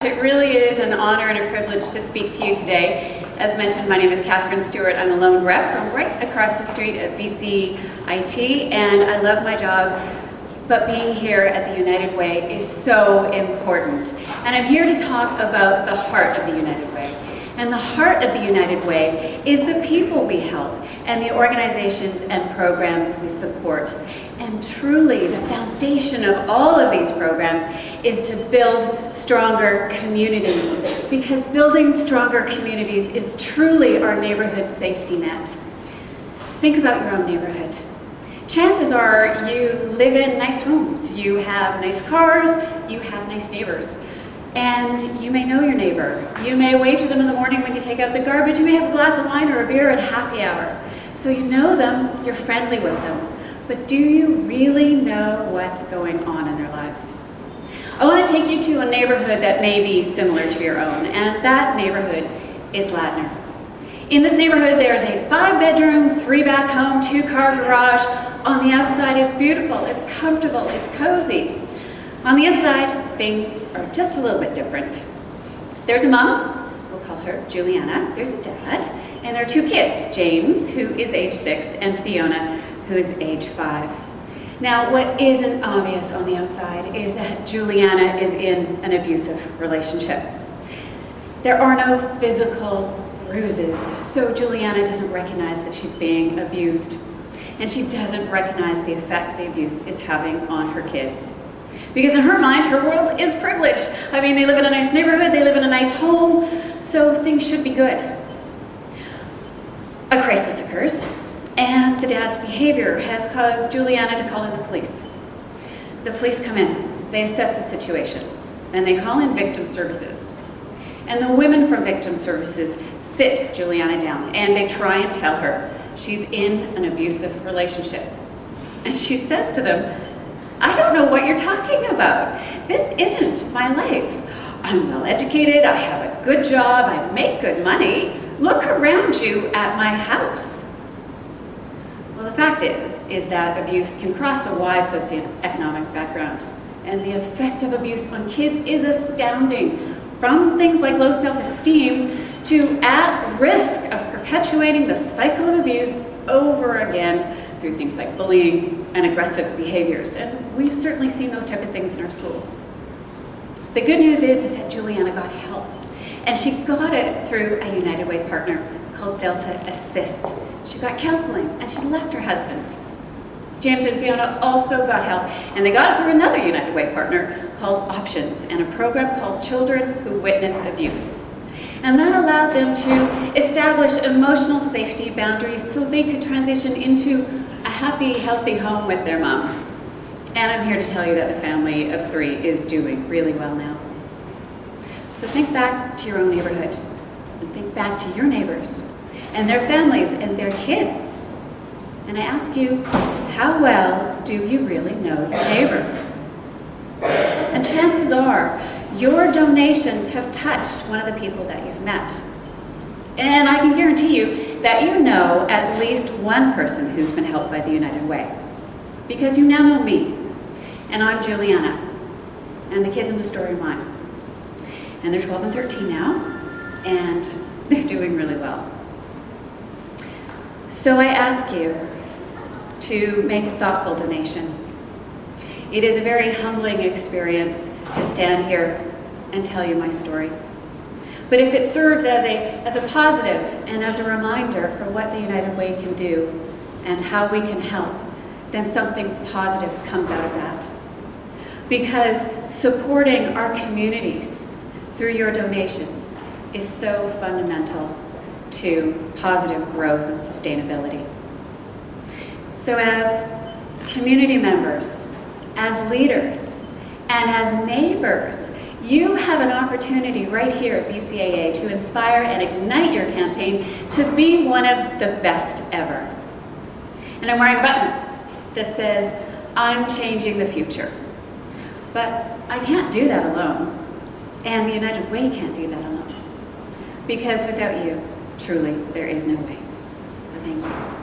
It really is an honor and a privilege to speak to you today. As mentioned, my name is Catherine Stewart. I'm a lone rep from right across the street at BC IT, and I love my job, but being here at the United Way is so important. And I'm here to talk about the heart of the United Way. And the heart of the United Way is the people we help and the organizations and programs we support. And truly, the foundation of all of these programs is to build stronger communities, because building stronger communities is truly our neighborhood safety net. Think about your own neighborhood. Chances are you live in nice homes, you have nice cars, you have nice neighbors. And you may know your neighbor. You may wave to them in the morning when you take out the garbage. You may have a glass of wine or a beer at happy hour. So you know them, you're friendly with them. But do you really know what's going on in their lives? I want to take you to a neighborhood that may be similar to your own, and that neighborhood is Ladner. In this neighborhood, there's a 5-bedroom, 3-bath home, 2-car garage. On the outside, it's beautiful, it's comfortable, it's cozy. On the inside, things are just a little bit different. There's a mom, we'll call her Juliana. There's a dad, and there are 2 kids, James, who is age 6, and Fiona, who is age 5. Now, what isn't obvious on the outside is that Juliana is in an abusive relationship. There are no physical bruises, so Juliana doesn't recognize that she's being abused, and she doesn't recognize the effect the abuse is having on her kids. Because in her mind, her world is privileged. I mean, they live in a nice neighborhood, they live in a nice home, so things should be good. A crisis occurs, and the dad's behavior has caused Juliana to call in the police. The police come in, they assess the situation, and they call in victim services. And the women from victim services sit Juliana down, and they try and tell her she's in an abusive relationship. And she says to them, "I don't know what you're talking about. This isn't my life. I'm well educated, I have a good job, I make good money. Look around you at my house." Well, the fact is that abuse can cross a wide socioeconomic background, and the effect of abuse on kids is astounding, from things like low self-esteem to at risk of perpetuating the cycle of abuse over again through things like bullying and aggressive behaviors. And we've certainly seen those type of things in our schools. The good news is that Juliana got help, and she got it through a United Way partner called Delta Assist. She got counseling, and she left her husband. James and Fiona also got help, and they got it through another United Way partner called Options, and a program called Children Who Witness Abuse. And that allowed them to establish emotional safety boundaries so they could transition into a happy, healthy home with their mom. And I'm here to tell you that the family of 3 is doing really well now. So think back to your own neighborhood, and think back to your neighbors and their families and their kids. And I ask you, how well do you really know your neighbor? And chances are, your donations have touched one of the people that you've met. And I can guarantee you that you know at least one person who's been helped by the United Way. Because you now know me, and I'm Juliana, and the kids in the story are mine. And they're 12 and 13 now, and they're doing really well. So I ask you to make a thoughtful donation. It is a very humbling experience to stand here and tell you my story. But if it serves as a positive and as a reminder for what the United Way can do and how we can help, then something positive comes out of that. Because supporting our communities through your donations is so fundamental to positive growth and sustainability. So as community members, as leaders, and as neighbors, you have an opportunity right here at BCAA to inspire and ignite your campaign to be one of the best ever. And I'm wearing a button that says, "I'm changing the future." But I can't do that alone, and the United Way can't do that alone. Because without you, truly, there is no way. So thank you.